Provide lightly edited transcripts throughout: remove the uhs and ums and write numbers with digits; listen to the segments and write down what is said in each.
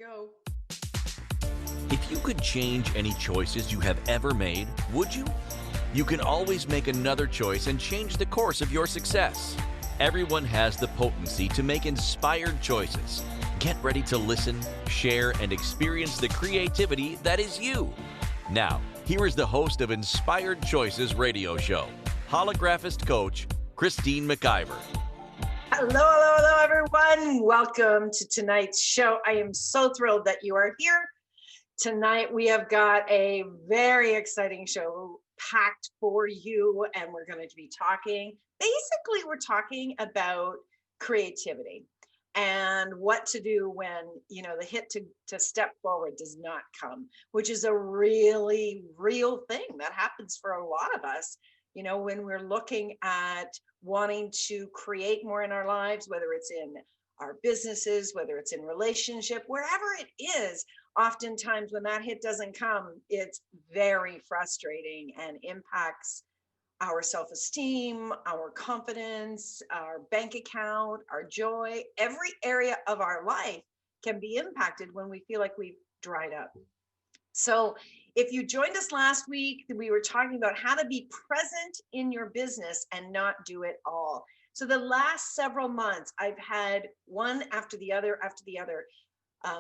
Go. If you could change any choices you have ever made, would you? You can always make another choice and change the course of your success. Everyone has the potency to make inspired choices. Get ready to listen, share, and experience the creativity that is you. Now, here is the host of Inspired Choices radio show, holographist coach, Christine McIver. Hello, everyone. Welcome to tonight's show. I am so thrilled that you are here. Tonight, we have got a very exciting show packed for you, and we're going to be talking. Basically, we're talking about creativity and what to do when, the hit to step forward does not come, which is a really real thing that happens for a lot of us. When we're looking at wanting to create more in our lives, whether it's in our businesses, whether it's in relationship, wherever it is, oftentimes when that hit doesn't come, it's very frustrating and impacts our self-esteem, our confidence, our bank account, our joy. Every area of our life can be impacted when we feel like we've dried up. So if you joined us last week, we were talking about how to be present in your business and not do it all. So the last several months, I've had one after the other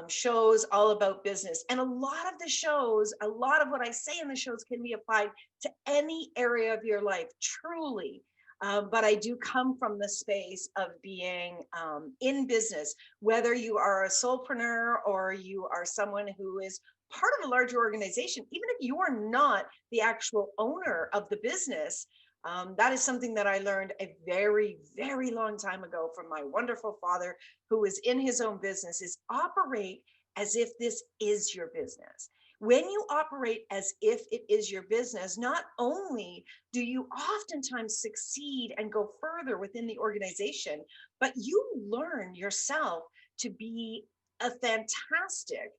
shows all about business. And a lot of the shows, a lot of what I say in the shows can be applied to any area of your life, truly. But I do come from the space of being in business, whether you are a solopreneur or you are someone who is part of a larger organization, even if you are not the actual owner of the business. That is something that I learned a very, very long time ago from my wonderful father, who is in his own business, is operate as if this is your business. When you operate as if it is your business, not only do you oftentimes succeed and go further within the organization, but you learn yourself to be a fantastic,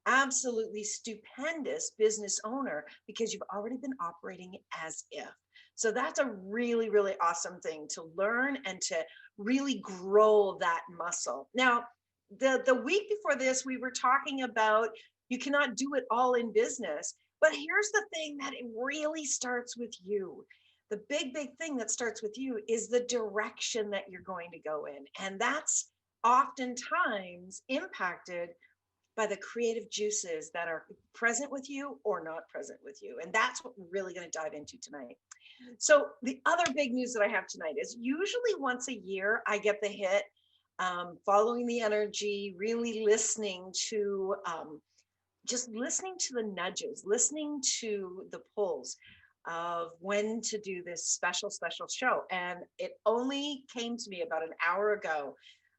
absolutely stupendous business owner because you've already been operating as if. So that's a really, really awesome thing to learn and to really grow that muscle. Now, the week before this, we were talking about you cannot do it all in business. But here's the thing, that it really starts with you. The big thing that starts with you is the direction that you're going to go in. And that's oftentimes impacted by the creative juices that are present with you or not present with you. And that's what we're really going to dive into tonight. So the other big news that I have tonight is usually once a year, I get the hit, following the energy, really listening to, just listening to the nudges, listening to the pulls of when to do this special show. And it only came to me about an hour ago.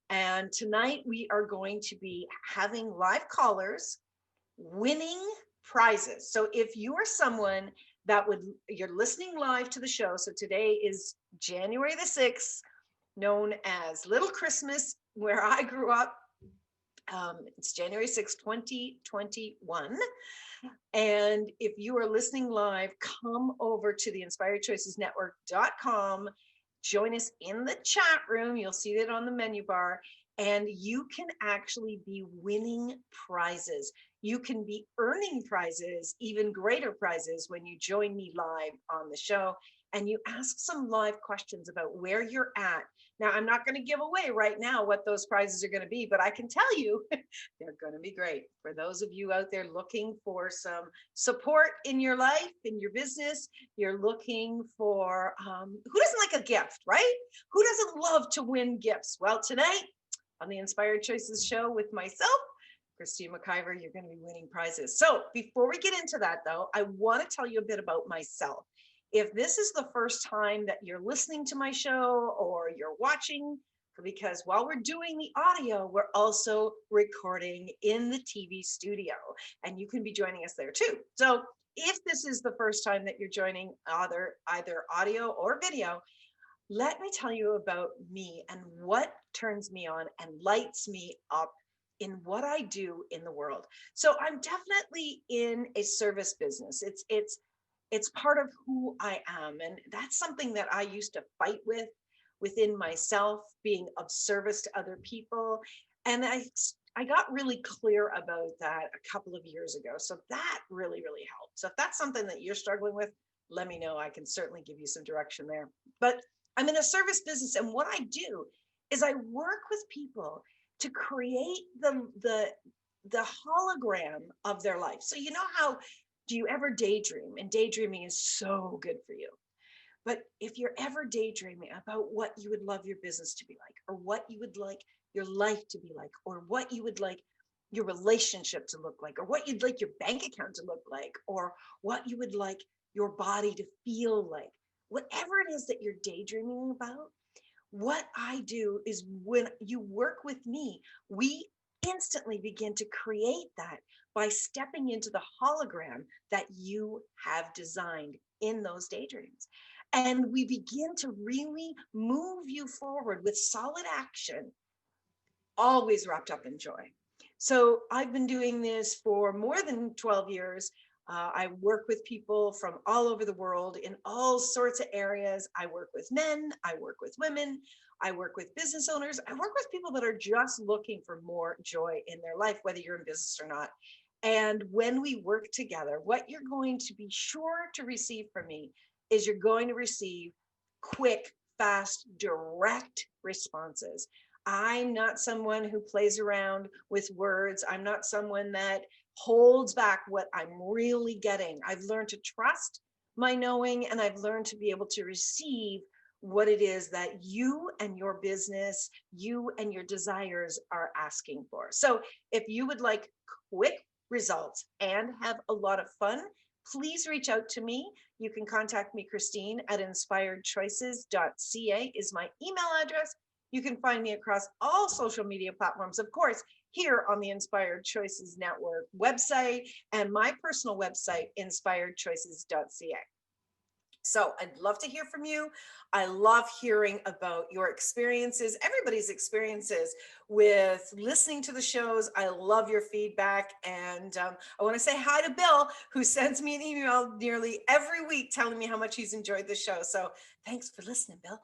And tonight we are going to be having live callers winning prizes. So if you are someone you're listening live to the show. So today is January the 6th, known as Little Christmas, where I grew up. It's January 6th, 2021. And if you are listening live, come over to the inspiredchoicesnetwork.com. Join us in the chat room. You'll see it on the menu bar. And you can actually be winning prizes. You can be earning prizes, even greater prizes, when you join me live on the show and you ask some live questions about where you're at. Now, I'm not going to give away right now what those prizes are going to be, but I can tell you they're going to be great. For those of you out there looking for some support in your life, in your business, you're looking for, who doesn't like a gift, right? Who doesn't love to win gifts? Well, tonight on the Inspired Choices show with myself, Christine McIver, you're going to be winning prizes. So before we get into that, though, I want to tell you a bit about myself. If this is the first time that you're listening to my show or you're watching, because while we're doing the audio, we're also recording in the TV studio, and you can be joining us there too. So if this is the first time that you're joining either audio or video, let me tell you about me and what turns me on and lights me up in what I do in the world. So I'm definitely in a service business. It's part of who I am. And that's something that I used to fight with within myself, being of service to other people. And I got really clear about that a couple of years ago. So that really, really helped. So if that's something that you're struggling with, let me know. I can certainly give you some direction there. But I'm in a service business, and what I do is I work with people to create the hologram of their life. So you know how, do you ever daydream? And daydreaming is so good for you. But if you're ever daydreaming about what you would love your business to be like, or what you would like your life to be like, or what you would like your relationship to look like, or what you'd like your bank account to look like, or what you would like your body to feel like, whatever it is that you're daydreaming about, what I do is when you work with me, we instantly begin to create that by stepping into the hologram that you have designed in those daydreams. And we begin to really move you forward with solid action, always wrapped up in joy. So I've been doing this for more than 12 years. I work with people from all over the world in all sorts of areas. I work with men, I work with women, I work with business owners, I work with people that are just looking for more joy in their life, whether you're in business or not. And when we work together, what you're going to be sure to receive from me is you're going to receive quick, fast, direct responses. I'm not someone who plays around with words. I'm not someone that holds back what I'm really getting. I've learned to trust my knowing, and I've learned to be able to receive what it is that you and your business, you and your desires are asking for. So if you would like quick results and have a lot of fun, please reach out to me. You can contact me, Christine, at inspiredchoices.ca is my email address. You can find me across all social media platforms, of course, here on the Inspired Choices Network website and my personal website, inspiredchoices.ca. So I'd love to hear from you. I love hearing about your experiences, everybody's experiences with listening to the shows. I love your feedback. And I want to say hi to Bill, who sends me an email nearly every week telling me how much he's enjoyed the show. So thanks for listening, Bill.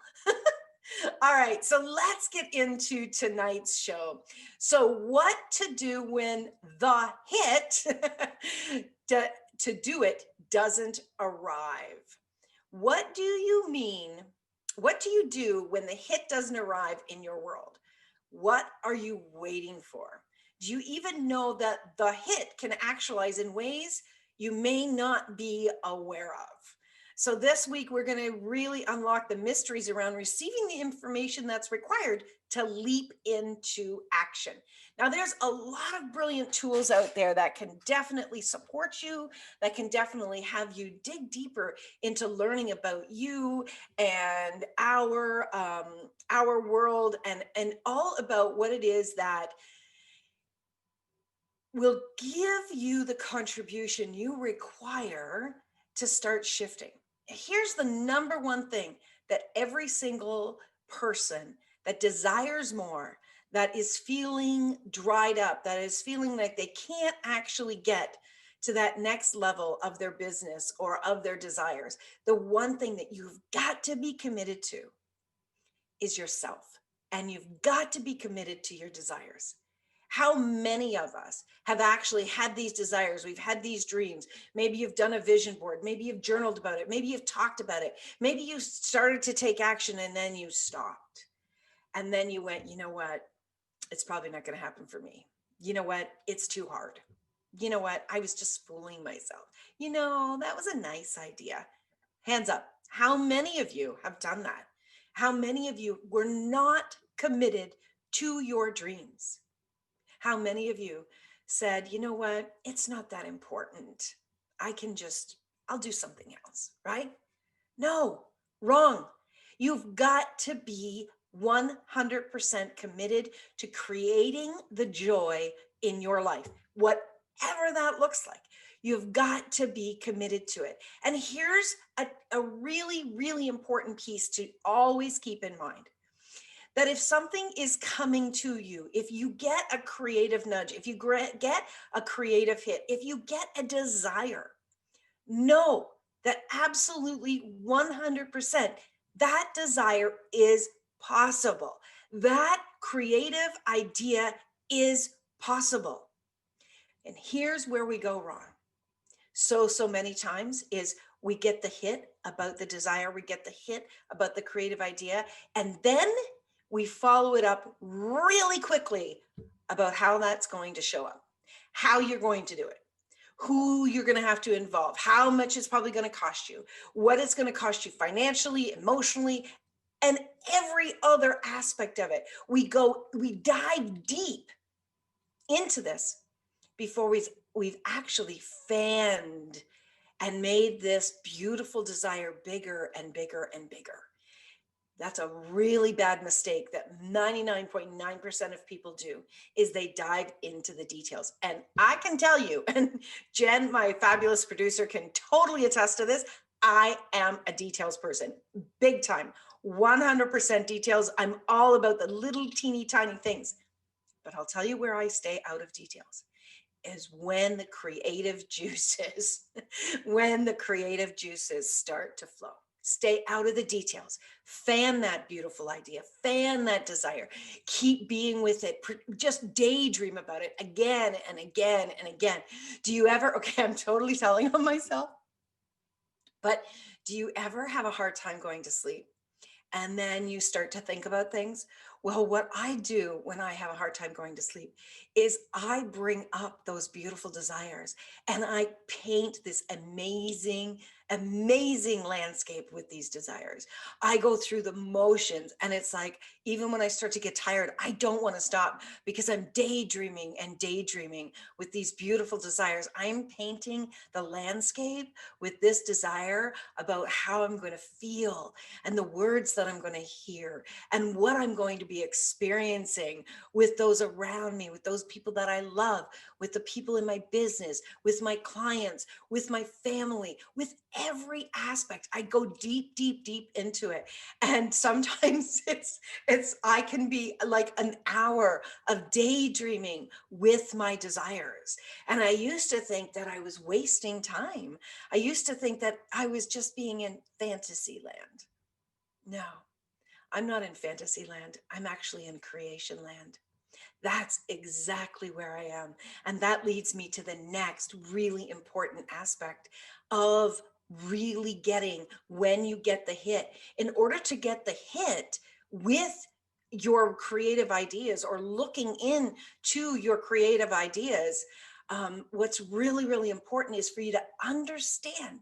All right, so let's get into tonight's show. So what to do when the hit to do it doesn't arrive. What do you mean? What do you do when the hit doesn't arrive in your world? What are you waiting for? Do you even know that the hit can actualize in ways you may not be aware of? So this week, we're going to really unlock the mysteries around receiving the information that's required to leap into action. Now, there's a lot of brilliant tools out there that can definitely support you, that can definitely have you dig deeper into learning about you and our world, and all about what it is that will give you the contribution you require to start shifting. Here's the number one thing that every single person that desires more, that is feeling dried up, that is feeling like they can't actually get to that next level of their business or of their desires, the one thing that you've got to be committed to is yourself. And you've got to be committed to your desires. How many of us have actually had these desires? We've had these dreams. Maybe you've done a vision board. Maybe you've journaled about it. Maybe you've talked about it. Maybe you started to take action and then you stopped. And then you went, you know what? It's probably not going to happen for me. You know what? It's too hard. You know what? I was just fooling myself. You know, that was a nice idea. Hands up. How many of you have done that? How many of you were not committed to your dreams? How many of you said, you know what, it's not that important. I'll do something else, right? No, wrong. You've got to be 100% committed to creating the joy in your life, whatever that looks like. You've got to be committed to it. And here's a really, really important piece to always keep in mind. That if something is coming to you, if you get a creative nudge, if you get a creative hit, if you get a desire, know that absolutely 100% that desire is possible. That creative idea is possible. And here's where we go wrong. So many times is we get the hit about the desire, we get the hit about the creative idea, and then we follow it up really quickly about how that's going to show up, how you're going to do it, who you're going to have to involve, how much it's probably going to cost you, what it's going to cost you financially, emotionally, and every other aspect of it. We dive deep into this before we've actually fanned and made this beautiful desire bigger and bigger and bigger. That's a really bad mistake that 99.9% of people do, is they dive into the details. And I can tell you, and Jen, my fabulous producer, can totally attest to this, I am a details person, big time, 100% details. I'm all about the little teeny tiny things. But I'll tell you where I stay out of details is when the creative juices, when the creative juices start to flow. Stay out of the details. Fan that beautiful idea. Fan that desire. Keep being with it. Just daydream about it again and again and again. Do you ever, okay, I'm totally telling on myself, but do you ever have a hard time going to sleep? And then you start to think about things? Well, what I do when I have a hard time going to sleep is I bring up those beautiful desires and I paint this amazing, amazing landscape with these desires. I go through the motions and it's like, even when I start to get tired, I don't want to stop because I'm daydreaming and daydreaming with these beautiful desires. I'm painting the landscape with this desire about how I'm going to feel and the words that I'm going to hear and what I'm going to be experiencing with those around me, with those people that I love, with the people in my business, with my clients, with my family, with every aspect. I go deep, deep, deep into it. And sometimes I can be like an hour of daydreaming with my desires. And I used to think that I was wasting time. I used to think that I was just being in fantasy land. No, I'm not in fantasy land. I'm actually in creation land. That's exactly where I am. And that leads me to the next really important aspect of really getting when you get the hit. In order to get the hit with your creative ideas or looking into your creative ideas, what's really, really important is for you to understand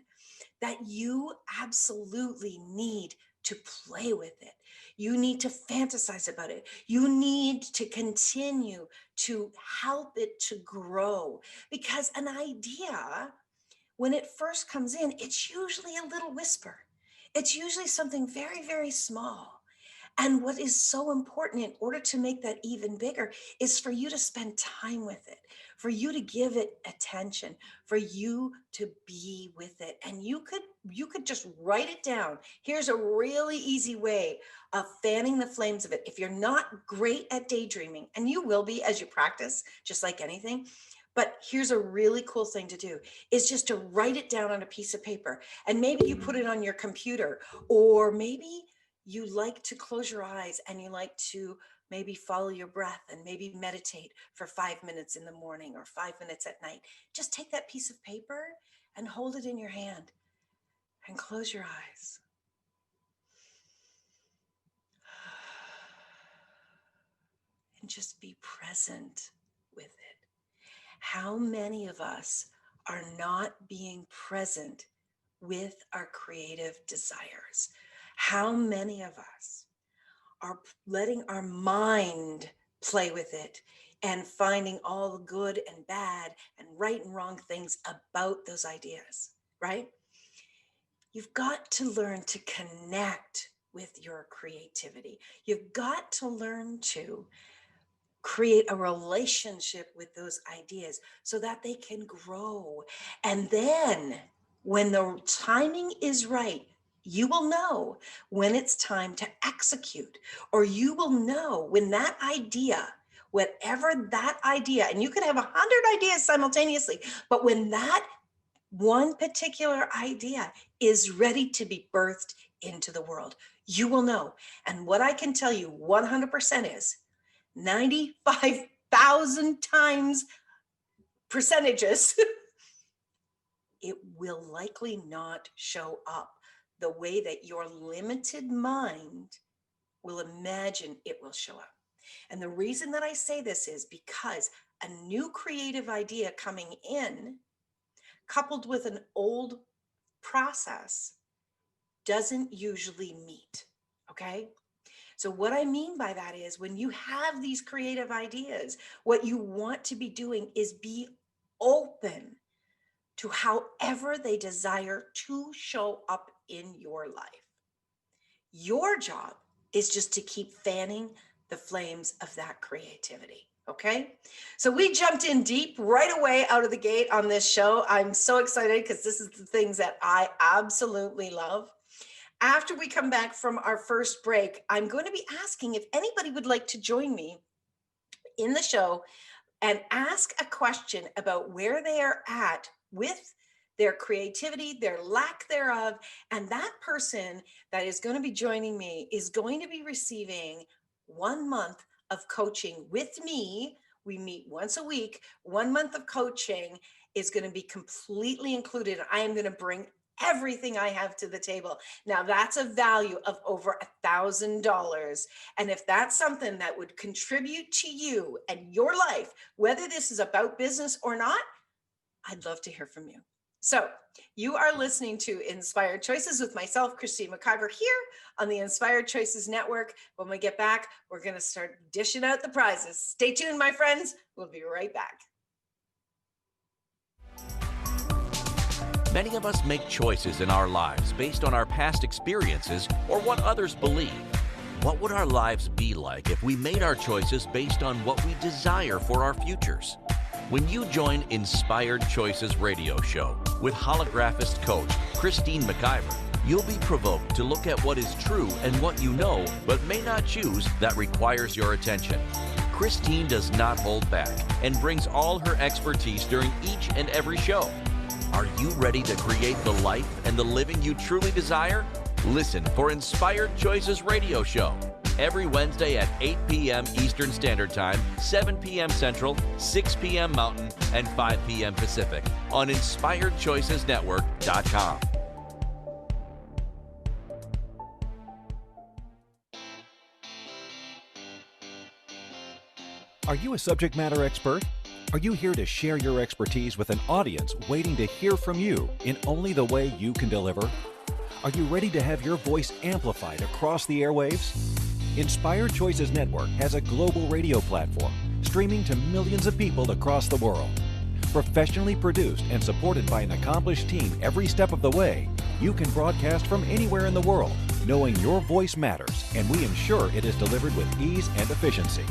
that you absolutely need to play with it. You need to fantasize about it. You need to continue to help it to grow, because an idea, when it first comes in, it's usually a little whisper. It's usually something very, very small. And what is so important in order to make that even bigger is for you to spend time with it, for you to give it attention, for you to be with it. And you could just write it down. Here's a really easy way of fanning the flames of it. If you're not great at daydreaming, and you will be as you practice, just like anything, but here's a really cool thing to do is just to write it down on a piece of paper. And maybe you put it on your computer, or maybe you like to close your eyes and you like to maybe follow your breath and maybe meditate for 5 minutes in the morning or 5 minutes at night. Just take that piece of paper and hold it in your hand and close your eyes. And just be present with it. How many of us are not being present with our creative desires? How many of us are letting our mind play with it and finding all the good and bad and right and wrong things about those ideas, right? You've got to learn to connect with your creativity. You've got to learn to create a relationship with those ideas so that they can grow. And then when the timing is right, you will know when it's time to execute, or you will know when that idea, whatever that idea, and you could have 100 ideas simultaneously, but when that one particular idea is ready to be birthed into the world, you will know. And what I can tell you 100% is 95 1,000 times percentages, it will likely not show up the way that your limited mind will imagine it will show up. And the reason that I say this is because a new creative idea coming in, coupled with an old process, doesn't usually meet, okay? So what I mean by that is when you have these creative ideas, what you want to be doing is be open to however they desire to show up in your life. Your job is just to keep fanning the flames of that creativity. Okay. So we jumped in deep right away out of the gate on this show. I'm so excited because this is the things that I absolutely love. After we come back from our first break, I'm going to be asking if anybody would like to join me in the show and ask a question about where they are at with their creativity, their lack thereof. And that person that is going to be joining me is going to be receiving 1 month of coaching with me. We meet once a week. 1 month of coaching is going to be completely included. I am going to bring everything I have to the table. Now that's a value of over $1,000. And if that's something that would contribute to you and your life, whether this is about business or not, I'd love to hear from you. So you are listening to Inspired Choices with myself, Christine McIver, here on the Inspired Choices Network. When we get back, we're going to start dishing out the prizes. Stay tuned, my friends. We'll be right back. Many of us make choices in our lives based on our past experiences or what others believe. What would our lives be like if we made our choices based on what we desire for our futures? When you join Inspired Choices Radio Show with holographist coach Christine McIver, you'll be provoked to look at what is true and what you know but may not choose that requires your attention. Christine does not hold back and brings all her expertise during each and every show. Are you ready to create the life and the living you truly desire? Listen for Inspired Choices Radio Show every Wednesday at 8 p.m. Eastern Standard Time, 7 p.m. Central, 6 p.m. Mountain, and 5 p.m. Pacific on InspiredChoicesNetwork.com. Are you a subject matter expert? Are you here to share your expertise with an audience waiting to hear from you in only the way you can deliver? Are you ready to have your voice amplified across the airwaves? Inspired Choices Network has a global radio platform streaming to millions of people across the world. Professionally produced and supported by an accomplished team every step of the way, you can broadcast from anywhere in the world, knowing your voice matters, and we ensure it is delivered with ease and efficiency.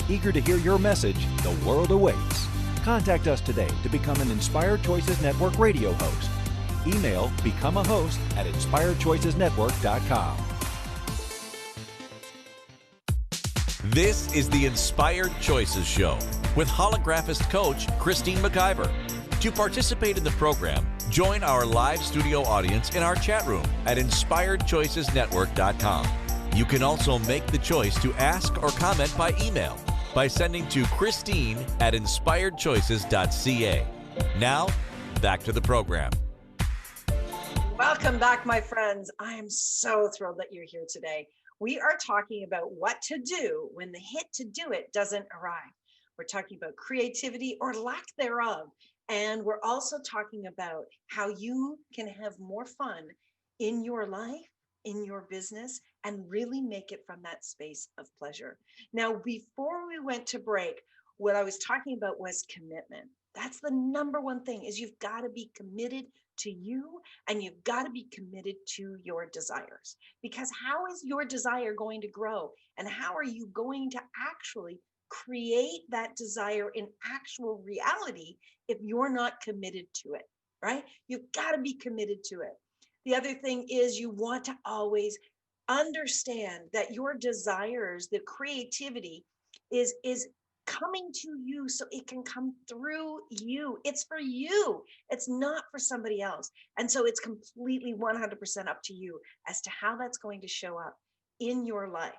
Eager to hear your message, the world awaits. Contact us today to become an Inspired Choices Network radio host. Email become a host at inspiredchoicesnetwork.com. This is the Inspired Choices Show with holographist coach Christine McIver. To participate in the program, join our live studio audience in our chat room at inspiredchoicesnetwork.com. You can also make the choice to ask or comment by email by sending to Christine@inspiredchoices.ca. Now, back to the program. Welcome back, my friends. I am so thrilled that you're here today. We are talking about what to do when the hit to do it doesn't arrive. We're talking about creativity or lack thereof. And we're also talking about how you can have more fun in your life, in your business, and really make it from that space of pleasure. Now, before we went to break, what I was talking about was commitment. That's the number one thing, is you've got to be committed to you, and you've got to be committed to your desires. Because how is your desire going to grow? And how are you going to actually create that desire in actual reality if you're not committed to it, right? You've got to be committed to it. The other thing is you want to always understand that your desires, the creativity is coming to you so it can come through you. It's for you. It's not for somebody else. And so it's completely 100% up to you as to how that's going to show up in your life.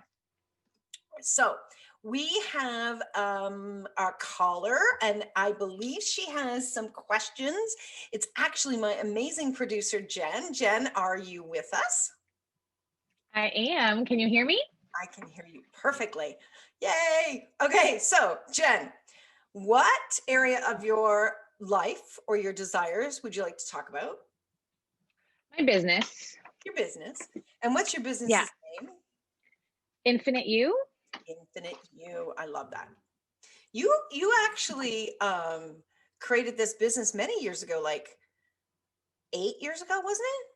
So we have our caller, and I believe she has some questions. It's actually my amazing producer, Jen. Jen, are you with us? I am. Can you hear me? I can hear you perfectly. Yay. Okay, so Jen, what area of your life or your desires would you like to talk about? My business. Your business. And what's your business's Yeah. name? Infinite You. Infinite You. I love that. You actually created this business many years ago, like 8 years ago, wasn't it?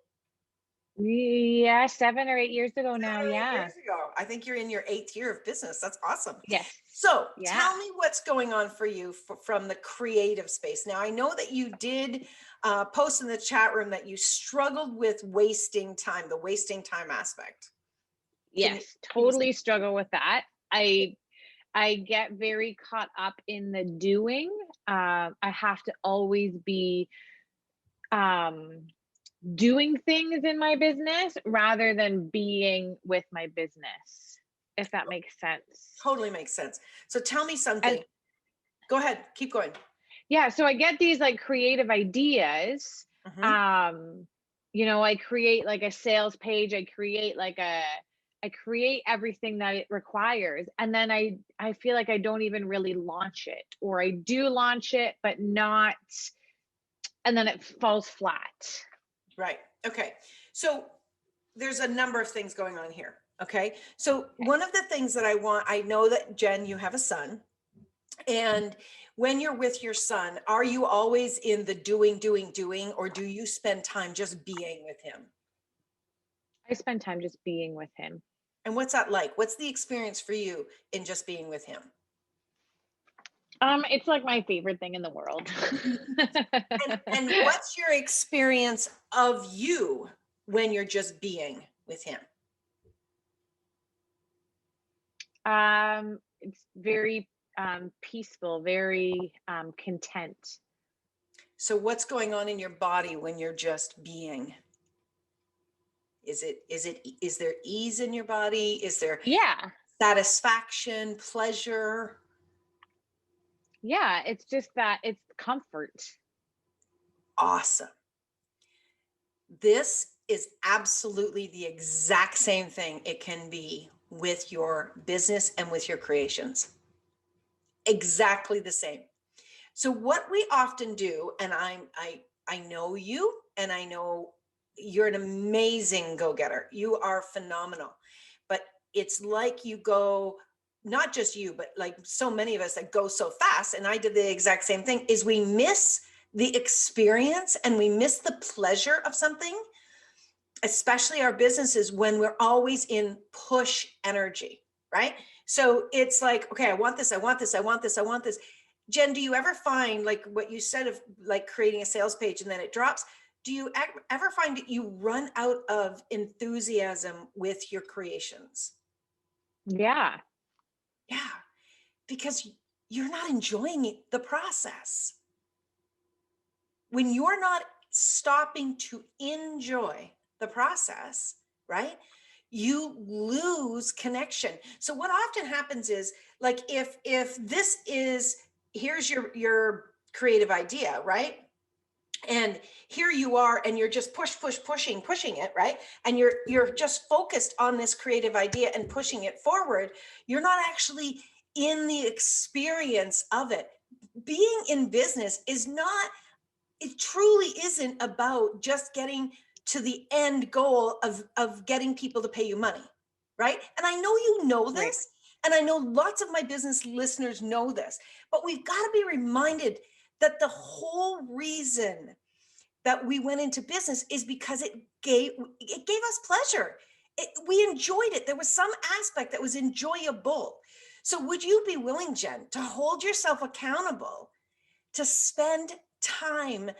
Yeah, 7 or 8 years ago now. 7 or 8 Yeah. years ago. I think you're in your 8th year of business. That's awesome. Yes. So Yeah. tell me what's going on for you from the creative space. Now, I know that you did post in the chat room that you struggled with wasting time, the wasting time aspect. Yes, totally struggle with that. I get very caught up in the doing. I have to always be doing things in my business rather than being with my business, if that makes sense. Totally makes sense. So tell me something. Go ahead, keep going. Yeah, so I get these like creative ideas. You know, I create like a sales page, I create everything that it requires, and then I feel like I don't even really launch it, or I do launch it but not, and then it falls flat. Right. Okay. So there's a number of things going on here. Okay. So one of the things that I know that Jen, you have a son, and when you're with your son, are you always in the doing, or do you spend time just being with him? I spend time just being with him. And what's that like? What's the experience for you in just being with him? It's like my favorite thing in the world. and what's your experience of you when you're just being with him? It's very peaceful, very content. So what's going on in your body when you're just being? Is there ease in your body? Is there satisfaction, pleasure? Yeah, it's just that it's comfort. Awesome. This is absolutely the exact same thing it can be with your business and with your creations. Exactly the same. So what we often do, and I know you, and I know you're an amazing go-getter. You are phenomenal. But it's like you go, not just you, but like so many of us that go so fast, and I did the exact same thing, is we miss the experience and we miss the pleasure of something, especially our businesses, when we're always in push energy, right? So it's like, okay, I want this, I want this, I want this, I want this. Jen, do you ever find, like what you said of like creating a sales page and then it drops, do you ever find that you run out of enthusiasm with your creations? Yeah. Yeah, because you're not enjoying the process. When you're not stopping to enjoy the process, right? You lose connection. So what often happens is, like, if this is, here's your creative idea, right? And here you are, and you're just pushing it, right? And you're just focused on this creative idea and pushing it forward. You're not actually in the experience of it. Being in business is not, it truly isn't about just getting to the end goal of getting people to pay you money, right? And I know you know this, right, and I know lots of my business listeners know this, but we've got to be reminded that the whole reason that we went into business is because it gave us pleasure. We enjoyed it. There was some aspect that was enjoyable. So would you be willing, Jen, to hold yourself accountable to spend time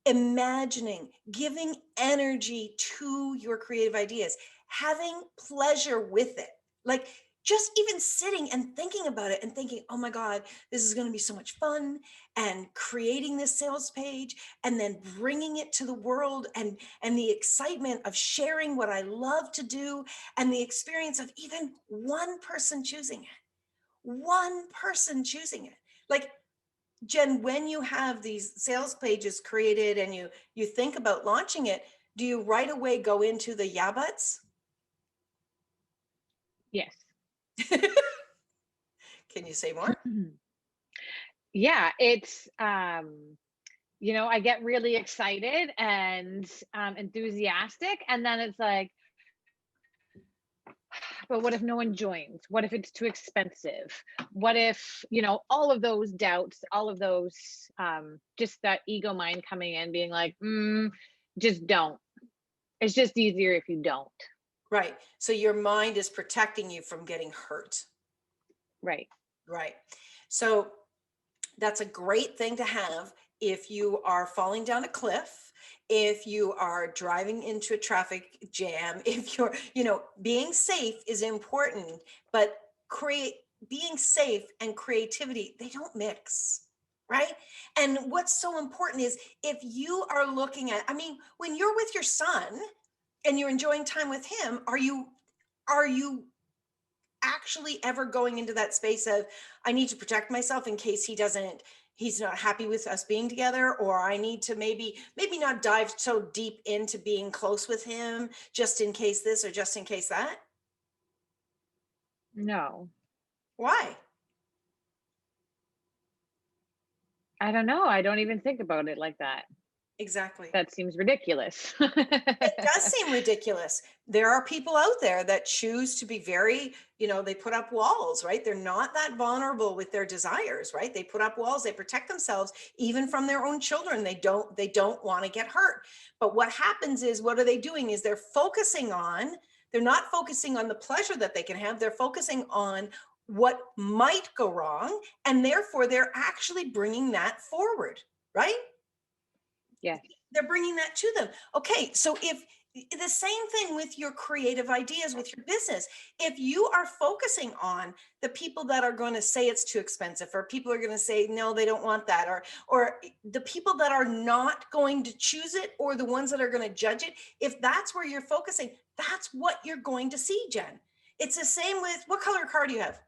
imagining, giving energy to your creative ideas, having pleasure with it? Like, just even sitting and thinking about it and thinking, oh my God, this is going to be so much fun, and creating this sales page and then bringing it to the world, and the excitement of sharing what I love to do, and the experience of even one person choosing it. One person choosing it. Like, Jen, when you have these sales pages created and you think about launching it, do you right away go into the yeah buts? Yes. Can you say more? Yeah, it's I get really excited and enthusiastic, and then it's like, but what if no one joins? What if it's too expensive? What if, all of those doubts, all of those, just that ego mind coming in, being like, just don't. It's just easier if you don't. Right. So your mind is protecting you from getting hurt. Right. Right. So that's a great thing to have if you are falling down a cliff, if you are driving into a traffic jam, if you're, being safe is important, but being safe and creativity, they don't mix. Right. And what's so important is if you are looking at, when you're with your son and you're enjoying time with him, are you actually ever going into that space of, I need to protect myself in case he's not happy with us being together, or I need to maybe not dive so deep into being close with him just in case this or just in case that? No. Why? I don't know. I don't even think about it like that. Exactly. That seems ridiculous. It does seem ridiculous. There are people out there that choose to be very, they put up walls, right? They're not that vulnerable with their desires, right? They put up walls, they protect themselves even from their own children. They don't want to get hurt. But what happens is, what are they doing is they're not focusing on the pleasure that they can have. They're focusing on what might go wrong. And therefore they're actually bringing that forward, right? Yes. They're bringing that to them. Okay, so if the same thing with your creative ideas, with your business, if you are focusing on the people that are going to say it's too expensive, or people are going to say no, they don't want that, or the people that are not going to choose it, or the ones that are going to judge it, if that's where you're focusing, that's what you're going to see, Jen. It's the same with, what color car do you have?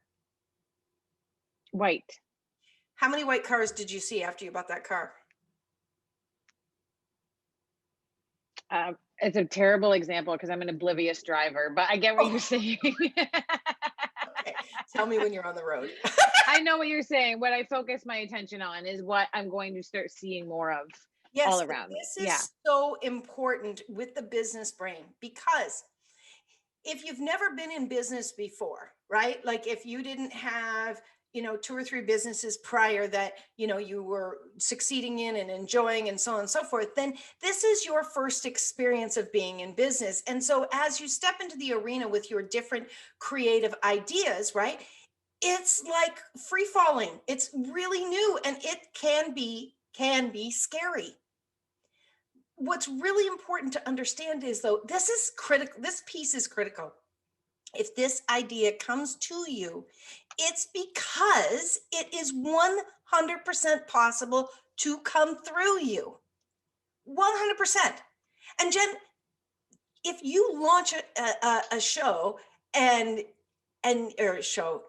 White. How many white cars did you see after you bought that car? It's a terrible example because I'm an oblivious driver, but I get what you're saying. Okay. Tell me when you're on the road. I know what you're saying. What I focus my attention on is what I'm going to start seeing more of all around me. This is so important with the business brain, because if you've never been in business before, right? Like if you didn't have, 2 or 3 businesses prior that, you were succeeding in and enjoying and so on and so forth, then this is your first experience of being in business. And so as you step into the arena with your different creative ideas, right? It's like free falling. It's really new and it can be scary. What's really important to understand is, though, this is critical. This piece is critical. If this idea comes to you, it's because it is 100% possible to come through you. 100%. And Jen, if you launch a show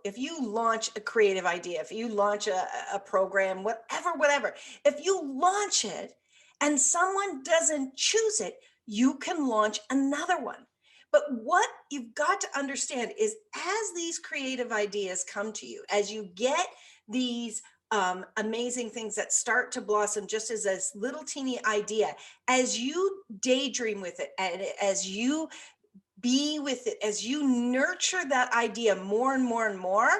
if you launch a creative idea, if you launch a program, whatever, if you launch it and someone doesn't choose it, you can launch another one. But what you've got to understand is, as these creative ideas come to you, as you get these amazing things that start to blossom just as this little teeny idea, as you daydream with it, and as you be with it, as you nurture that idea more and more and more,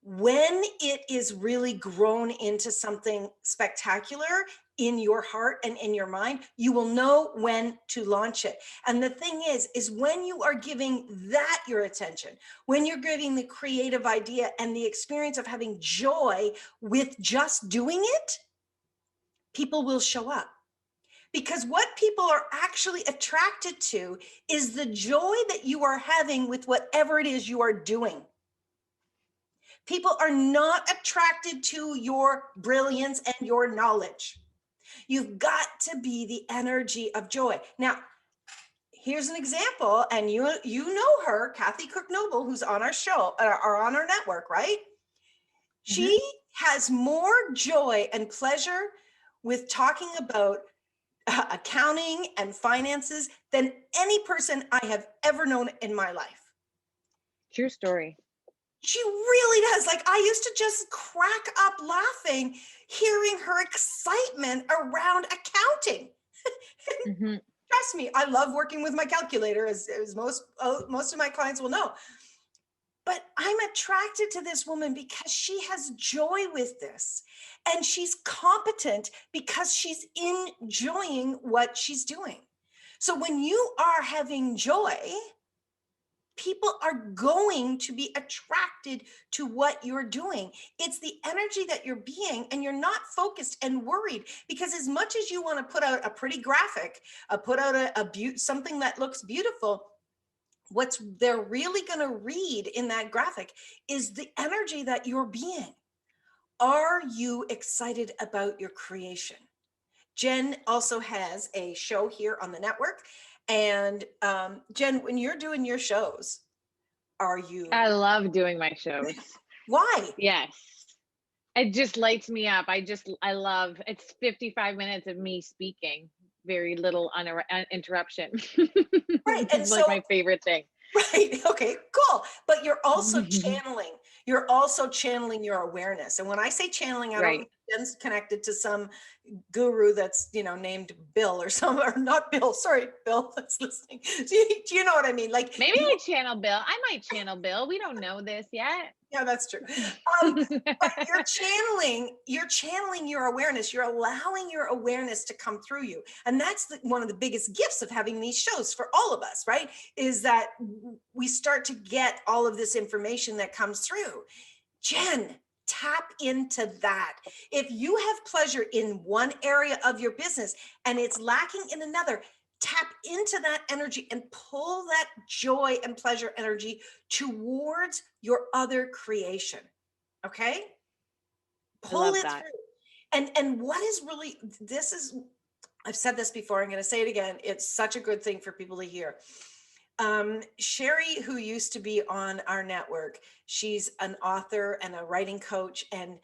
when it is really grown into something spectacular in your heart and in your mind, you will know when to launch it. And the thing is when you are giving that your attention, when you're giving the creative idea and the experience of having joy with just doing it, people will show up. Because what people are actually attracted to is the joy that you are having with whatever it is you are doing. People are not attracted to your brilliance and your knowledge. You've got to be the energy of joy. Now, here's an example, and you know her, Kathy Cook Noble, who's on our show or on our network, right? She has more joy and pleasure with talking about accounting and finances than any person I have ever known in my life. True story. She really does. Like, I used to just crack up laughing hearing her excitement around accounting. Trust me, I love working with my calculator, as most of my clients will know. But I'm attracted to this woman because she has joy with this. And she's competent because she's enjoying what she's doing. So when you are having joy, people are going to be attracted to what you're doing. It's the energy that you're being, and you're not focused and worried, because as much as you want to put out a pretty graphic, put out something that looks beautiful, what's they're really going to read in that graphic is the energy that you're being. Are you excited about your creation? Jen also has a show here on the network. And Jen, when you're doing your shows, are you? I love doing my shows. Why? Yes. It just lights me up. I love, it's 55 minutes of me speaking, very little interruption. Right. Which is like my favorite thing. Right. Okay, cool. But you're also channeling. You're also channeling your awareness. And when I say channeling, I don't think Jen's connected to some guru that's, named Bill or not Bill. Sorry, Bill, that's listening. Do you know what I mean? Like, maybe I channel Bill. I might channel Bill. We don't know this yet. Yeah, that's true. But you're channeling your awareness. You're allowing your awareness to come through you. And that's one of the biggest gifts of having these shows for all of us, right? Is that we start to get all of this information that comes through. Jen, tap into that. If you have pleasure in one area of your business and it's lacking in another, tap into that energy and pull that joy and pleasure energy towards your other creation. Okay? Pull it through. And what is really, I've said this before, I'm going to say it again. It's such a good thing for people to hear. Sherry, who used to be on our network, she's an author and a writing coach. And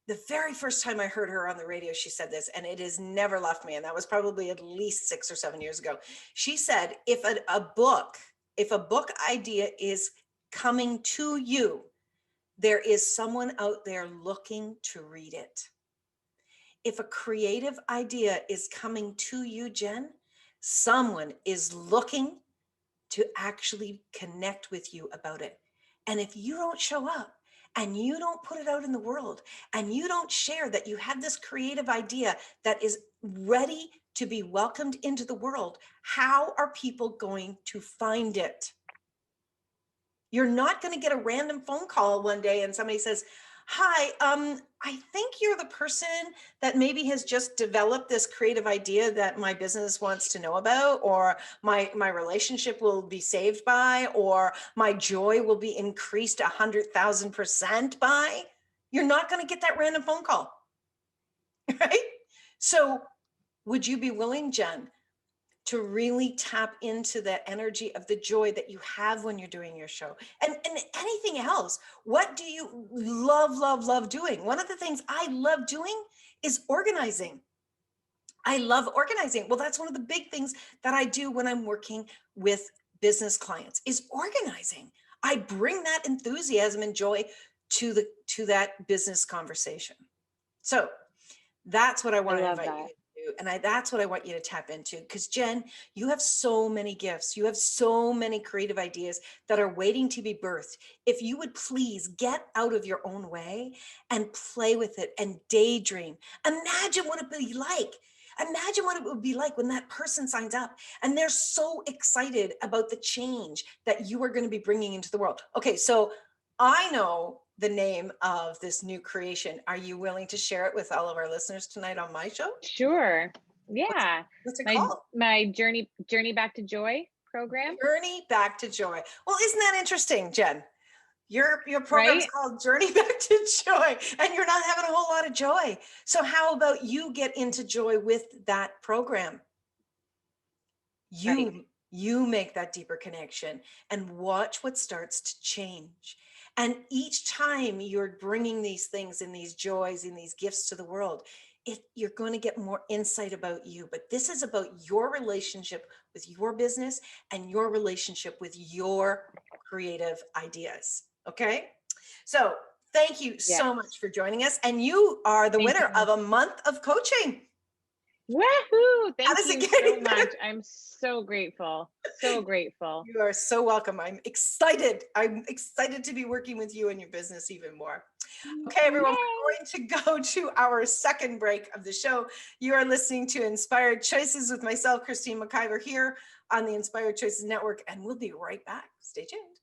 the very first time I heard her on the radio, she said this, and it has never left me. And that was probably at least 6 or 7 years ago. She said, if a book idea is coming to you, there is someone out there looking to read it. If a creative idea is coming to you, Jen, someone is looking to actually connect with you about it. And if you don't show up, and you don't put it out in the world, and you don't share that you have this creative idea that is ready to be welcomed into the world, how are people going to find it? You're not going to get a random phone call one day and somebody says, hi, I think you're the person that maybe has just developed this creative idea that my business wants to know about, or my relationship will be saved by, or my joy will be increased 100,000% by. You're not going to get that random phone call, right? So would you be willing, Jen, to really tap into that energy of the joy that you have when you're doing your show? And anything else, what do you love doing? One of the things I love doing is organizing. I love organizing. Well, that's one of the big things that I do when I'm working with business clients is organizing. I bring that enthusiasm and joy to that business conversation. So that's what I want to invite you to do. And that's what I want you to tap into, because Jen, you have so many gifts. You have so many creative ideas that are waiting to be birthed. If you would please get out of your own way and play with it and daydream. Imagine what it would be like. Imagine what it would be like when that person signs up and they're so excited about the change that you are going to be bringing into the world. Okay, so I know the name of this new creation. Are you willing to share it with all of our listeners tonight on my show? Sure. Yeah. What's it called? My Journey Back to Joy program. Journey Back to Joy. Well, isn't that interesting, Jen? Your program's called Journey Back to Joy, and you're not having a whole lot of joy. So how about you get into joy with that program? You make that deeper connection and watch what starts to change. And each time you're bringing these things and these joys and these gifts to the world, you're going to get more insight about you. But this is about your relationship with your business and your relationship with your creative ideas. Okay. So thank you Yes. so much for joining us. And you are the winner of a month of coaching. Woohoo! Thank does it you get so any much. I'm so grateful. So grateful. You are so welcome. I'm excited. I'm excited to be working with you and your business even more. Okay, everyone, we're going to go to our second break of the show. You are listening to Inspired Choices with myself, Christine McIver, here on the Inspired Choices Network, and we'll be right back. Stay tuned.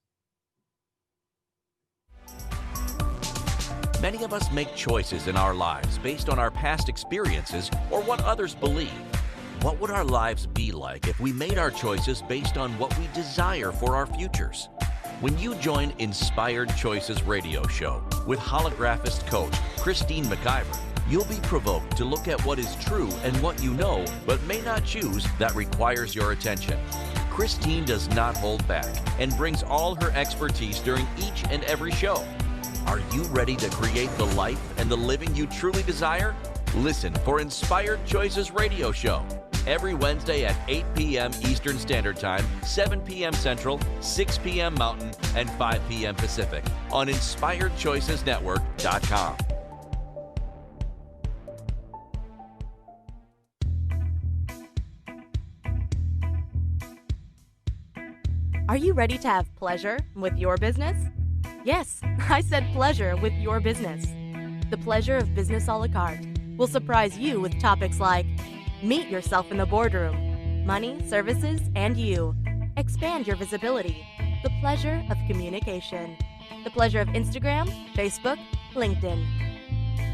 Many of us make choices in our lives based on our past experiences or what others believe. What would our lives be like if we made our choices based on what we desire for our futures? When you join Inspired Choices radio show with holographist coach Christine McIver, you'll be provoked to look at what is true and what you know but may not choose that requires your attention. Christine does not hold back and brings all her expertise during each and every show. Are you ready to create the life and the living you truly desire? Listen for Inspired Choices radio show every Wednesday at 8 p.m. Eastern Standard Time, 7 p.m. Central, 6 p.m. Mountain, and 5 p.m. Pacific on InspiredChoicesNetwork.com. Are you ready to have pleasure with your business? Yes, I said pleasure with your business. The Pleasure of Business a la carte will surprise you with topics like meet yourself in the boardroom, money, services, and you. Expand your visibility. The pleasure of communication. The pleasure of Instagram, Facebook, LinkedIn.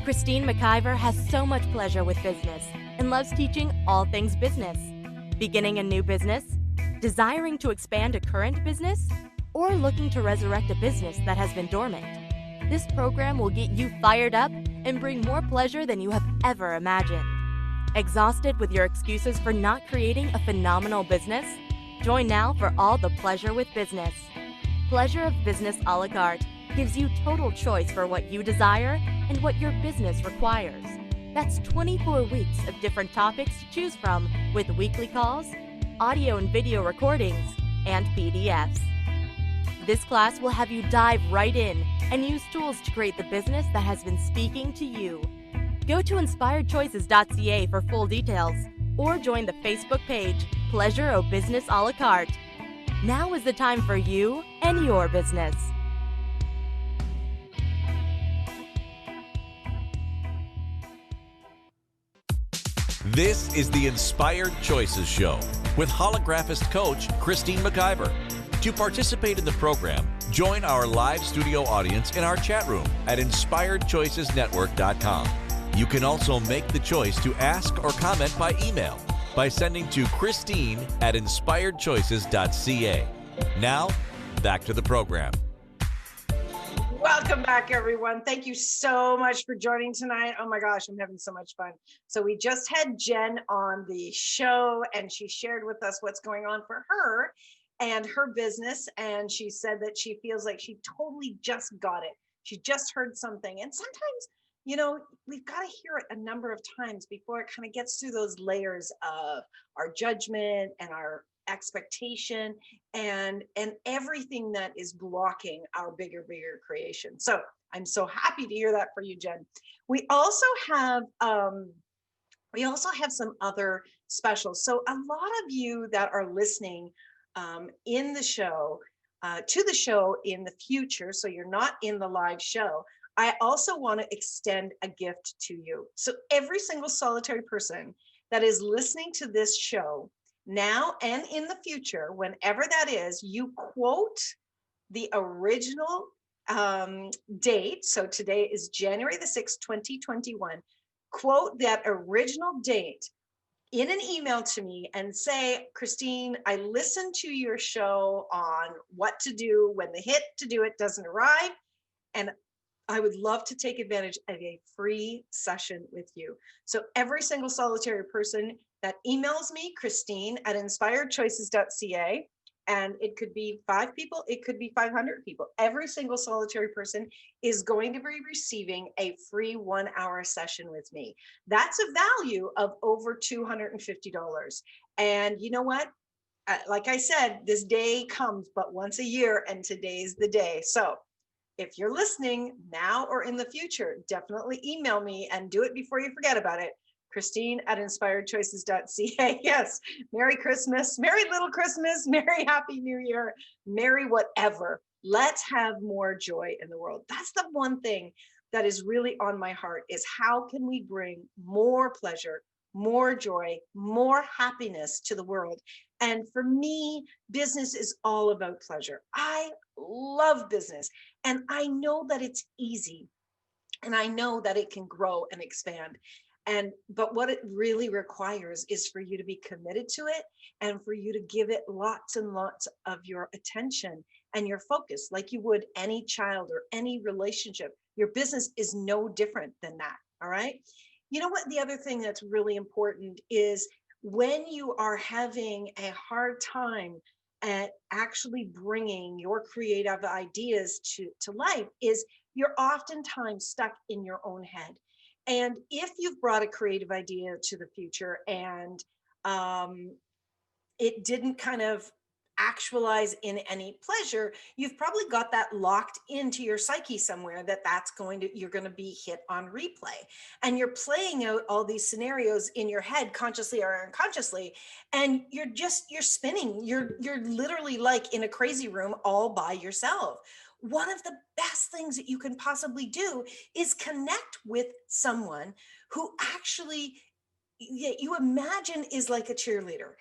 Christine McIver has so much pleasure with business and loves teaching all things business. Beginning a new business? Desiring to expand a current business? Or looking to resurrect a business that has been dormant? This program will get you fired up and bring more pleasure than you have ever imagined. Exhausted with your excuses for not creating a phenomenal business? Join now for all the pleasure with business. Pleasure of Business a la carte gives you total choice for what you desire and what your business requires. That's 24 weeks of different topics to choose from with weekly calls, audio and video recordings, and PDFs. This class will have you dive right in and use tools to create the business that has been speaking to you. Go to inspiredchoices.ca for full details or join the Facebook page, Pleasure o' Business a la carte. Now is the time for you and your business. This is the Inspired Choices Show with holographist coach Christine McIver. To participate in the program, join our live studio audience in our chat room at InspiredChoicesNetwork.com. You can also make the choice to ask or comment by email by sending to Christine@InspiredChoices.ca. Now, back to the program. Welcome back, everyone. Thank you so much for joining tonight. Oh my gosh, I'm having so much fun. So we just had Jen on the show and she shared with us what's going on for her and her business. And she said that she feels like she totally just got it. She just heard something. And sometimes, you know, we've got to hear it a number of times before it kind of gets through those layers of our judgment and our expectation and everything that is blocking our bigger creation. So I'm so happy to hear that for you, Jen. We also have some other specials. So a lot of you that are listening in the show to the show in the future, so you're not in the live show, I also want to extend a gift to you. So every single solitary person that is listening to this show now and in the future, whenever that is, you quote the original date. So today is January the 6th, 2021. Quote that original date in an email to me and say, Christine, I listened to your show on what to do when the hit to do it doesn't arrive. And I would love to take advantage of a free session with you. So every single solitary person that emails me, Christine@inspiredchoices.ca, And it could be 5 people, it could be 500 people. Every single solitary person is going to be receiving a free 1-hour session with me. That's a value of over $250. And you know what? Like I said, this day comes but once a year, and today's the day. So if you're listening now or in the future, definitely email me and do it before you forget about it. Christine@inspiredchoices.ca. Yes, Merry Christmas, Merry Little Christmas, Merry Happy New Year, Merry whatever. Let's have more joy in the world. That's the one thing that is really on my heart, is how can we bring more pleasure, more joy, more happiness to the world? And for me, business is all about pleasure. I love business, and I know that it's easy, and I know that it can grow and expand. But what it really requires is for you to be committed to it, and for you to give it lots and lots of your attention and your focus, like you would any child or any relationship. Your business is no different than that. All right. You know what? The other thing that's really important is, when you are having a hard time at actually bringing your creative ideas to life, is you're oftentimes stuck in your own head. And if you've brought a creative idea to the future, and it didn't kind of actualize in any pleasure, you've probably got that locked into your psyche somewhere, you're going to be hit on replay, and you're playing out all these scenarios in your head, consciously or unconsciously, and you're spinning. You're literally like in a crazy room all by yourself. One of the best things that you can possibly do is connect with someone who actually, you imagine, is like a cheerleader.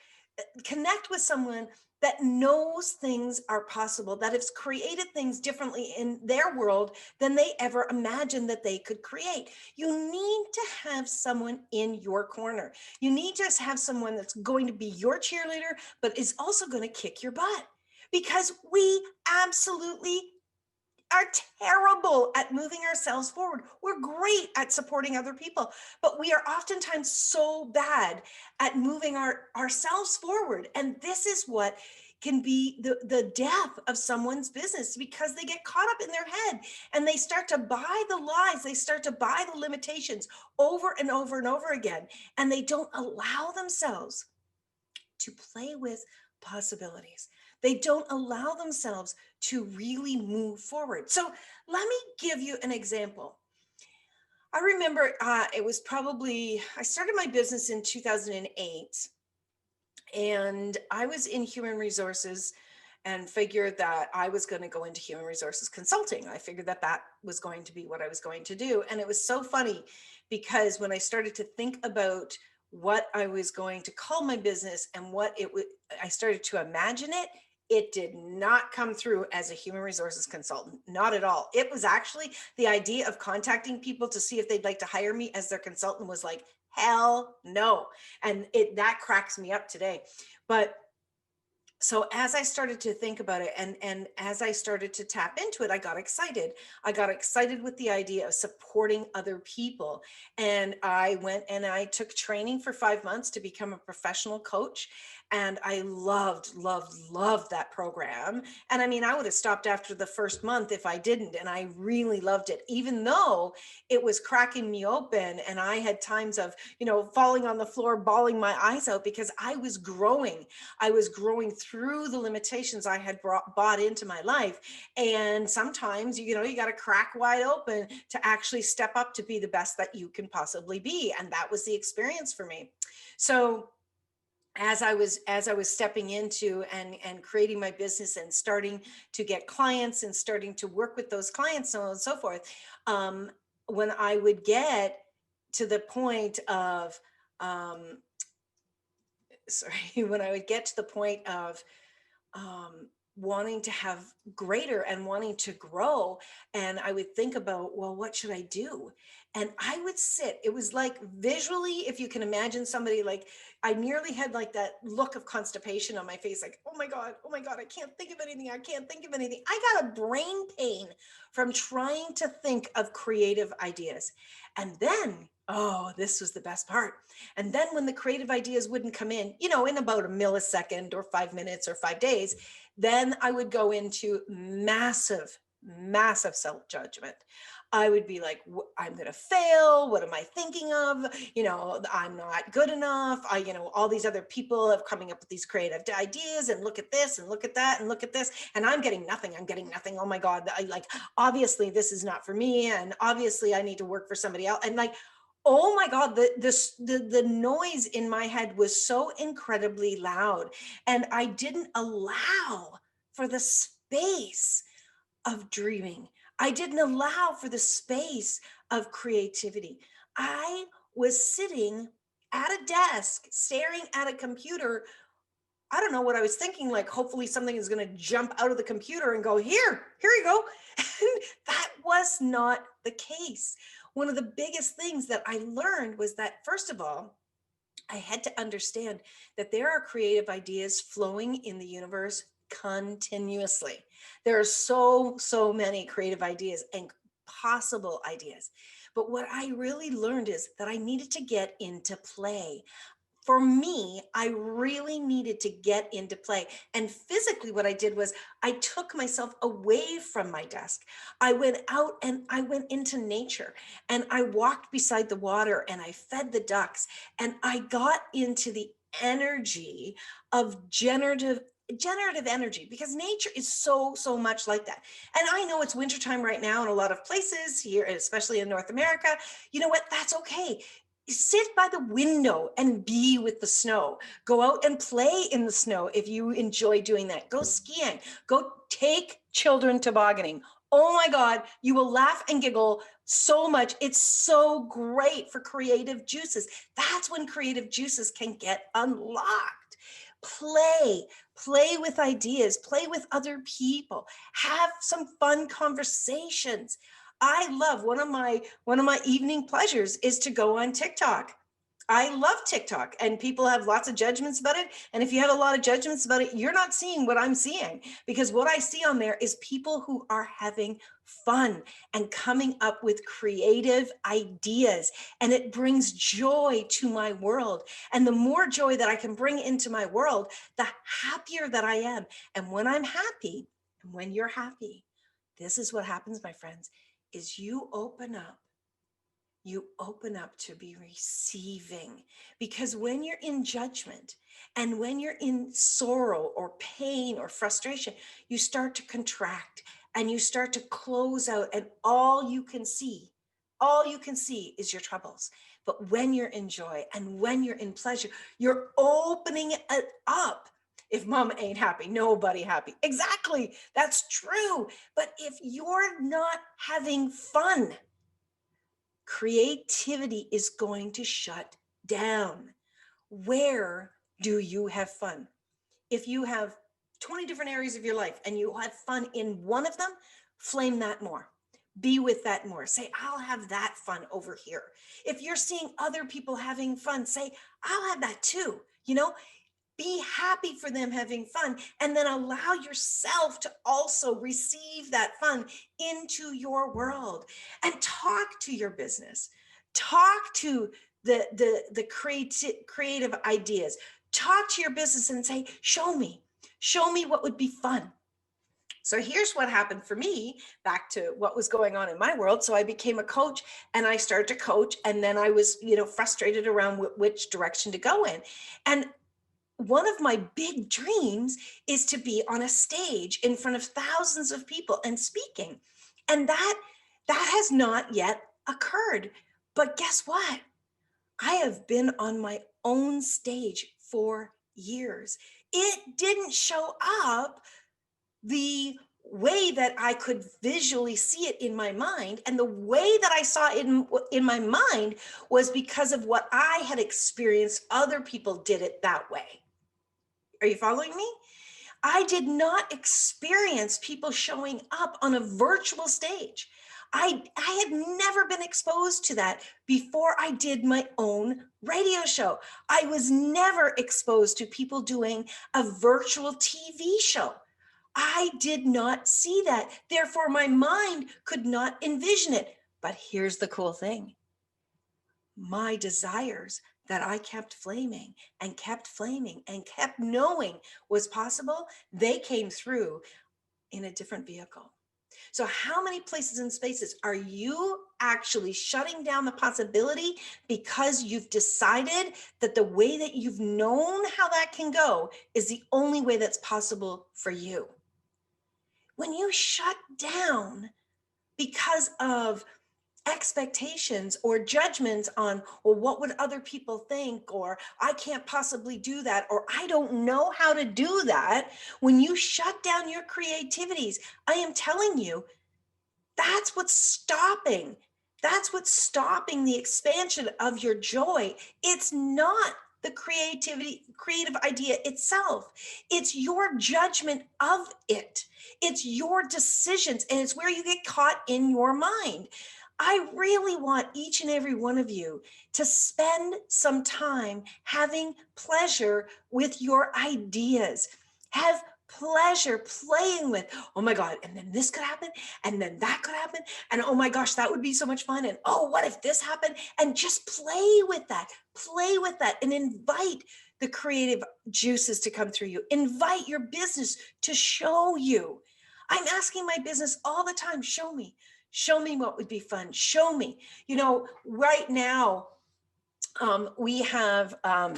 Connect with someone that knows things are possible, that has created things differently in their world than they ever imagined that they could create. You need to have someone in your corner. You need to have someone that's going to be your cheerleader, but is also going to kick your butt, because we absolutely are terrible at moving ourselves forward. We're great at supporting other people, but we are oftentimes so bad at moving ourselves forward. And this is what can be the death of someone's business, because they get caught up in their head and they start to buy the lies, they start to buy the limitations over and over and over again, and they don't allow themselves to play with possibilities. They don't allow themselves to really move forward. So let me give you an example. I remember I started my business in 2008, and I was in human resources and figured that I was going to go into human resources consulting. I figured that that was going to be what I was going to do. And it was so funny, because when I started to think about what I was going to call my business and what it would, I started to imagine it. It did not come through as a human resources consultant, not at all. It was actually the idea of contacting people to see if they'd like to hire me as their consultant was like, hell no. And that cracks me up today. But so as I started to think about it, and as I started to tap into it, I got excited. I got excited with the idea of supporting other people. And I went and I took training for 5 months to become a professional coach. And I loved, loved, loved that program. And I mean, I would have stopped after the first month if I didn't. And I really loved it, even though it was cracking me open. And I had times of, falling on the floor, bawling my eyes out, because I was growing. I was growing through the limitations I had bought into my life. And sometimes, you got to crack wide open to actually step up to be the best that you can possibly be. And that was the experience for me. So as I was stepping into and creating my business and starting to get clients and starting to work with those clients, so on and so forth, when I would get to the point of when I would get to the point of wanting to have greater and wanting to grow, and I would think about, well, what should I do? And I would sit, it was like visually, if you can imagine somebody, like I nearly had like that look of constipation on my face, like, oh my God, I can't think of anything. I got a brain pain from trying to think of creative ideas. And then, oh, this was the best part. And then when the creative ideas wouldn't come in, you know, in about a millisecond or 5 minutes or 5 days, then I would go into massive, massive self-judgment. I would be like, I'm going to fail. What am I thinking of? You know, I'm not good enough. You know, all these other people have coming up with these creative ideas, and look at this and look at that and look at this. And I'm getting nothing. I'm getting nothing. Oh my God. Obviously this is not for me. And obviously I need to work for somebody else. And like, oh my God, the noise in my head was so incredibly loud. And I didn't allow for the space of dreaming. I didn't allow for the space of creativity. I was sitting at a desk, staring at a computer. I don't know what I was thinking, like, hopefully something is going to jump out of the computer and go, here you go. And that was not the case. One of the biggest things that I learned was that, first of all, I had to understand that there are creative ideas flowing in the universe continuously. There are so many creative ideas and possible ideas. But what I really learned is that I needed to get into play. For me, I really needed to get into play. And physically, what I did was I took myself away from my desk. I went out and I went into nature, and I walked beside the water, and I fed the ducks, and I got into the energy of generative energy, because nature is so much like that. And I know it's wintertime right now in a lot of places here, especially in North America. You know what? That's okay. Sit by the window and be with the snow. Go out and play in the snow if you enjoy doing that. Go skiing. Go take children tobogganing. Oh my God, you will laugh and giggle so much. It's so great for creative juices. That's when creative juices can get unlocked. Play with ideas, play with other people, have some fun conversations. I love one of my evening pleasures is to go on TikTok. I love TikTok, and people have lots of judgments about it. And if you have a lot of judgments about it, you're not seeing what I'm seeing, because what I see on there is people who are having fun and coming up with creative ideas, and it brings joy to my world. And the more joy that I can bring into my world, the happier that I am. And when I'm happy, and when you're happy, this is what happens, my friends, is you open up to be receiving. Because when you're in judgment and when you're in sorrow or pain or frustration, you start to contract and you start to close out, and all you can see is your troubles. But when you're in joy and when you're in pleasure, you're opening it up. If mama ain't happy, nobody happy. Exactly. That's true. But if you're not having fun, creativity is going to shut down. Where do you have fun? If you have 20 different areas of your life and you have fun in one of them, flame that more. Be with that more. Say, I'll have that fun over here. If you're seeing other people having fun, say, I'll have that too. You know, be happy for them having fun, and then allow yourself to also receive that fun into your world. And talk to your business. Talk to the creative ideas. Talk to your business and say, show me what would be fun. So here's what happened for me, back to what was going on in my world. So I became a coach, and I started to coach, and then I was, frustrated around which direction to go in. And one of my big dreams is to be on a stage in front of thousands of people and speaking. And that has not yet occurred. But guess what? I have been on my own stage for years. It didn't show up the way that I could visually see it in my mind. And the way that I saw it in my mind was because of what I had experienced. Other people did it that way. Are you following me? I did not experience people showing up on a virtual stage. I had never been exposed to that before I did my own radio show. I was never exposed to people doing a virtual TV show. I did not see that. Therefore, my mind could not envision it. But here's the cool thing. my desires that I kept flaming and kept flaming and kept knowing was possible, they came through in a different vehicle. So how many places and spaces are you actually shutting down the possibility because you've decided that the way that you've known how that can go is the only way that's possible for you? When you shut down because of expectations or judgments on, well, what would other people think, or I can't possibly do that, or I don't know how to do that, when you shut down your creativities, I am telling you, that's what's stopping. That's what's stopping the expansion of your joy. It's not the creative idea itself. It's your judgment of it. It's your decisions, and it's where you get caught in your mind. I really want each and every one of you to spend some time having pleasure with your ideas. Have pleasure playing with, oh my God, and then this could happen, and then that could happen, and oh my gosh, that would be so much fun, and oh, what if this happened? And just play with that, and invite the creative juices to come through you. Invite your business to show you. I'm asking my business all the time, show me what would be fun. Show me, right now, we have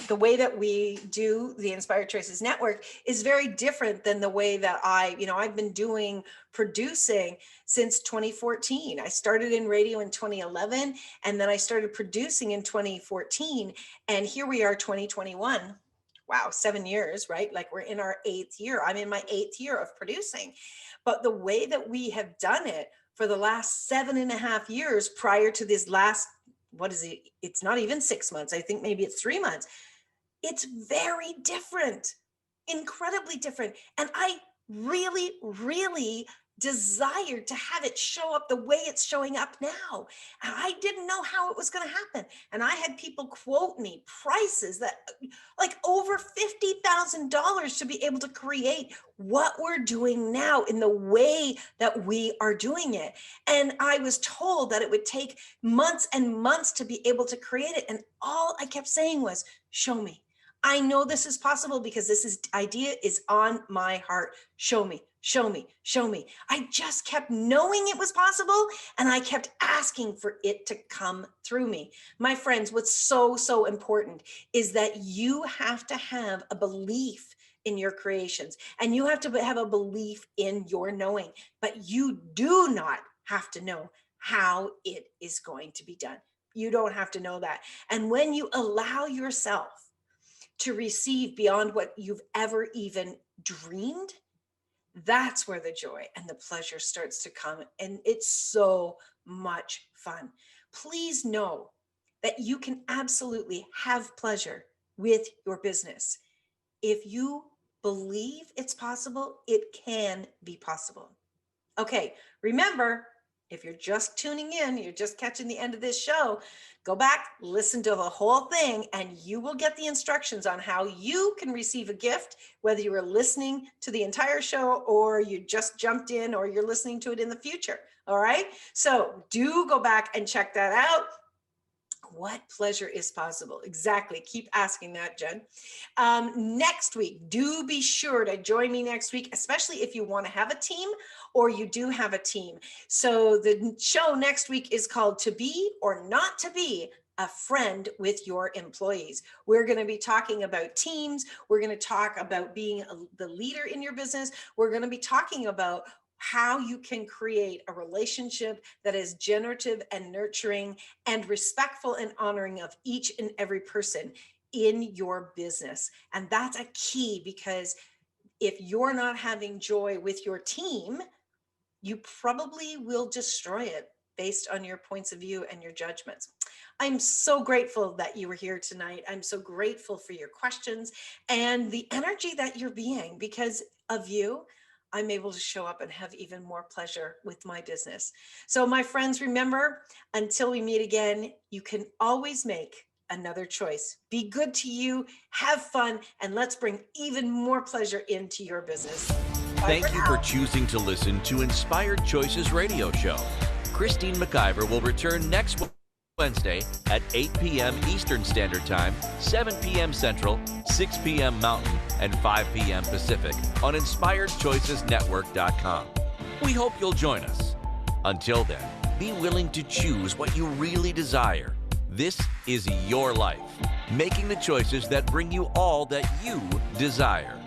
the way that we do the Inspired Choices Network is very different than the way that I've been doing producing since 2014. I started in radio in 2011, and then I started producing in 2014. And here we are, 2021. Wow, 7 years, right? Like we're in our 8th year. I'm in my 8th year of producing. But the way that we have done it for the last 7.5 years prior to this last, what is it? It's not even 6 months. I think maybe it's 3 months. It's very different, incredibly different. And I really, really desired to have it show up the way it's showing up now. And I didn't know how it was going to happen. And I had people quote me prices that like over $50,000 to be able to create what we're doing now in the way that we are doing it. And I was told that it would take months and months to be able to create it. And all I kept saying was, show me. I know this is possible because this idea is on my heart. Show me, show me, show me. I just kept knowing it was possible, and I kept asking for it to come through me. My friends, what's so, so important is that you have to have a belief in your creations, and you have to have a belief in your knowing, but you do not have to know how it is going to be done. You don't have to know that. And when you allow yourself to receive beyond what you've ever even dreamed, that's where the joy and the pleasure starts to come. And it's so much fun. Please know that you can absolutely have pleasure with your business. If you believe it's possible, it can be possible. Okay, remember, if you're just tuning in, you're just catching the end of this show, go back, listen to the whole thing, and you will get the instructions on how you can receive a gift, whether you were listening to the entire show or you just jumped in or you're listening to it in the future. All right. So do go back and check that out. What pleasure is possible? Exactly. Keep asking that, Jen. Next week, do be sure to join me next week, especially if you want to have a team or you do have a team. So the show next week is called To Be or Not to Be a Friend with Your Employees. We're going to be talking about teams. We're going to talk about being the leader in your business. We're going to be talking about how you can create a relationship that is generative and nurturing and respectful and honoring of each and every person in your business. And that's a key, because if you're not having joy with your team, you probably will destroy it based on your points of view and your judgments. I'm so grateful that you were here tonight. I'm so grateful for your questions and the energy that you're being. Because of you, I'm able to show up and have even more pleasure with my business. So my friends, remember, until we meet again, you can always make another choice. Be good to you, have fun, and let's bring even more pleasure into your business. Thank you for choosing to listen to Inspired Choices Radio Show. Christine McIver will return next week. Wednesday at 8 p.m. Eastern Standard Time, 7 p.m. Central, 6 p.m. Mountain, and 5 p.m. Pacific on InspiredChoicesNetwork.com. We hope you'll join us. Until then, be willing to choose what you really desire. This is your life, making the choices that bring you all that you desire.